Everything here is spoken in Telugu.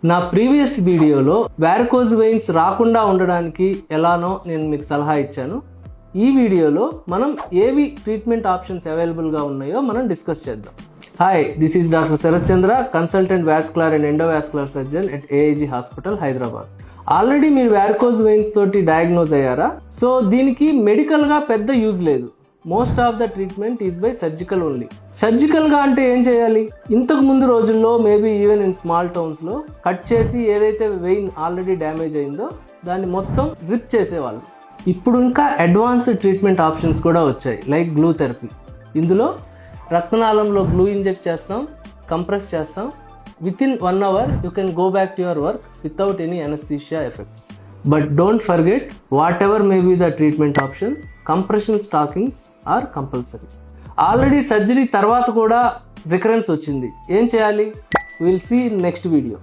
నా ప్రీవియస్ వీడియోలో వారికోజ్ వెయిన్స్ రాకుండా ఉండడానికి ఎలానో నేను మీకు సలహా ఇచ్చాను. ఈ వీడియోలో మనం ఏవి ట్రీట్మెంట్ ఆప్షన్స్ అవైలబుల్గా ఉన్నాయో మనం డిస్కస్ చేద్దాం. Hi, this is doctor Sharath Chandra, consultant vascular and endovascular surgeon at AIG hospital, Hyderabad. Already మీరు వారికోజ్ వెయిన్స్ తోటి డయాగ్నోజ్ అయ్యారా? సో దీనికి మెడికల్గా పెద్ద యూజ్ లేదు. Most of the treatment is by surgical only. సర్జికల్గా అంటే ఏం చేయాలి? ఇంతకు ముందు రోజుల్లో మేబీ ఈవెన్ ఇన్ స్మాల్ టౌన్స్లో కట్ చేసి ఏదైతే వెయిన్ ఆల్రెడీ డ్యామేజ్ అయిందో దాన్ని మొత్తం రిప్ చేసేవాళ్ళు. ఇప్పుడు ఇంకా అడ్వాన్స్డ్ ట్రీట్మెంట్ ఆప్షన్స్ కూడా వచ్చాయి, లైక్ గ్లూ థెరపీ. ఇందులో రక్తనాళంలో గ్లూ ఇంజెక్ట్ చేస్తాం, కంప్రెస్ చేస్తాం. With in 1 hour you can go back to your work without any anesthesia effects. But don't forget, whatever may be the treatment option, compression stockings are compulsory. Already surgery తర్వాత కూడా రికరెన్స్ వచ్చింది, ఏం చేయాలి? Will see in next video.